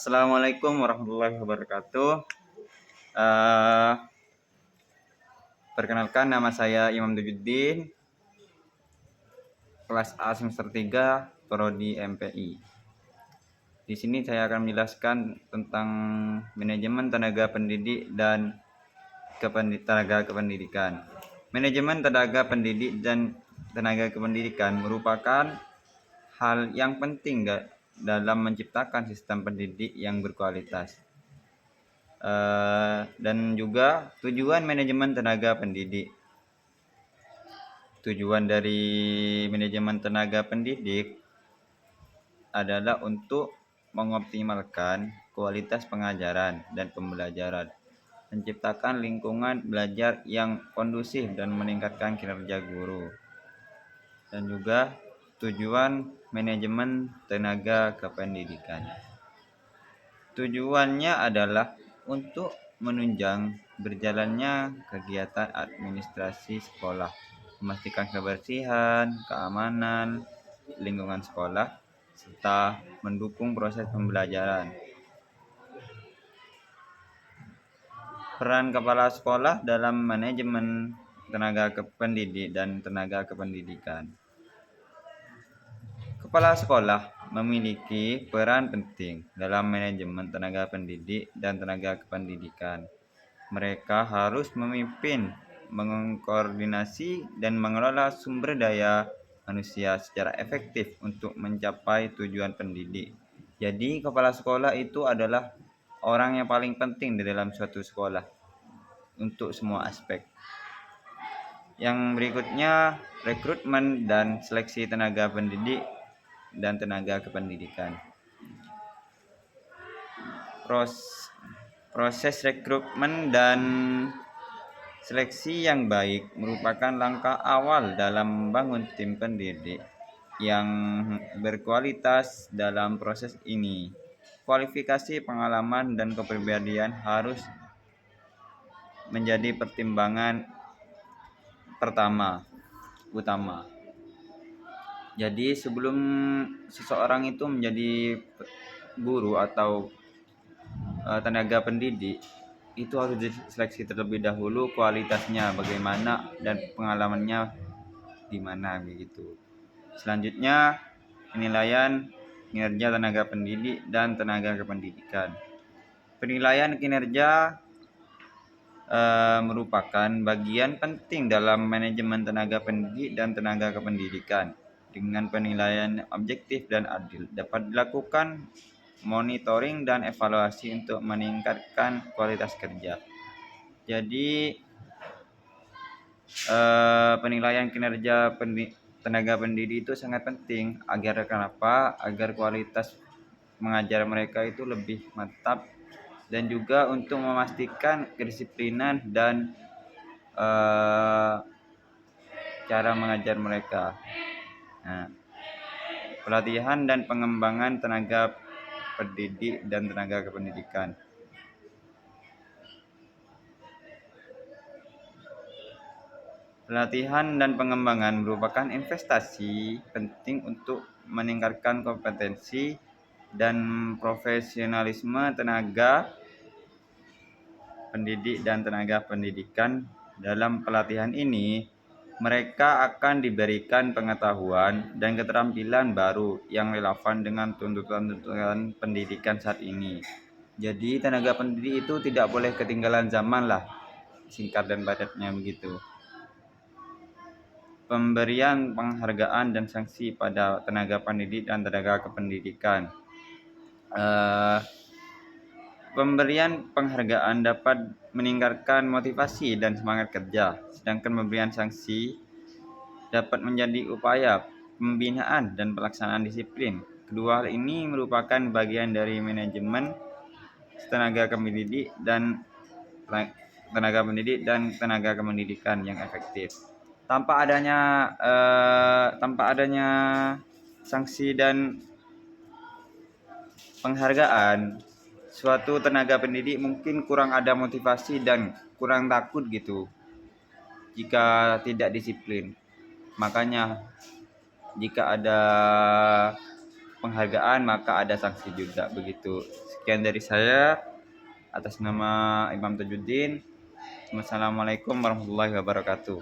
Assalamualaikum warahmatullahi wabarakatuh. Eh, Perkenalkan, nama saya Imam Dujuddin, kelas A semester 3, prodi MPI. Di sini saya akan menjelaskan tentang manajemen tenaga pendidik dan tenaga kependidikan. Manajemen tenaga pendidik dan tenaga kependidikan merupakan hal yang penting dalam menciptakan sistem pendidik yang berkualitas. Dan juga tujuan manajemen tenaga pendidik. Tujuan dari manajemen tenaga pendidik adalah untuk mengoptimalkan kualitas pengajaran dan pembelajaran, menciptakan lingkungan belajar yang kondusif dan meningkatkan kinerja guru. Dan juga tujuan manajemen tenaga kependidikan. Tujuannya adalah untuk menunjang berjalannya kegiatan administrasi sekolah, memastikan kebersihan, keamanan lingkungan sekolah, serta mendukung proses pembelajaran. Peran kepala sekolah dalam manajemen tenaga pendidik dan tenaga kependidikan. Kepala sekolah memiliki peran penting dalam manajemen tenaga pendidik dan tenaga kependidikan. Mereka harus memimpin, mengkoordinasi, dan mengelola sumber daya manusia secara efektif untuk mencapai tujuan pendidik. Jadi, kepala sekolah itu adalah orang yang paling penting di dalam suatu sekolah untuk semua aspek. Yang berikutnya, rekrutmen dan seleksi tenaga pendidik dan tenaga kependidikan. Proses rekrutmen dan seleksi yang baik merupakan langkah awal dalam membangun tim pendidik yang berkualitas. Dalam proses ini, kualifikasi, pengalaman, dan kepribadian harus menjadi pertimbangan utama. Jadi sebelum seseorang itu menjadi guru atau tenaga pendidik, itu harus diseleksi terlebih dahulu, kualitasnya bagaimana dan pengalamannya di mana begitu. Selanjutnya, penilaian kinerja tenaga pendidik dan tenaga kependidikan. Penilaian kinerja merupakan bagian penting dalam manajemen tenaga pendidik dan tenaga kependidikan. Dengan penilaian objektif dan adil, dapat dilakukan monitoring dan evaluasi untuk meningkatkan kualitas kerja. Jadi penilaian kinerja tenaga pendidik itu sangat penting. Agar kualitas mengajar mereka itu lebih mantap, dan juga untuk memastikan kedisiplinan dan cara mengajar mereka. Pelatihan dan pengembangan tenaga pendidik dan tenaga kependidikan. Pelatihan dan pengembangan merupakan investasi penting untuk meningkatkan kompetensi dan profesionalisme tenaga pendidik dan tenaga pendidikan. Dalam pelatihan ini, mereka akan diberikan pengetahuan dan keterampilan baru yang relevan dengan tuntutan pendidikan saat ini. Jadi tenaga pendidik itu tidak boleh ketinggalan zaman lah, singkat dan padatnya begitu. Pemberian penghargaan dan sanksi pada tenaga pendidik dan tenaga kependidikan. Pemberian penghargaan dapat meningkatkan motivasi dan semangat kerja, sedangkan pemberian sanksi dapat menjadi upaya pembinaan dan pelaksanaan disiplin. Kedua hal ini merupakan bagian dari manajemen tenaga pendidik dan tenaga kependidikan yang efektif. Tanpa adanya sanksi dan penghargaan, suatu tenaga pendidik mungkin kurang ada motivasi dan kurang takut gitu jika tidak disiplin. Makanya jika ada penghargaan maka ada sanksi juga begitu. Sekian dari saya atas nama Imam Tajuddin. Wassalamualaikum warahmatullahi wabarakatuh.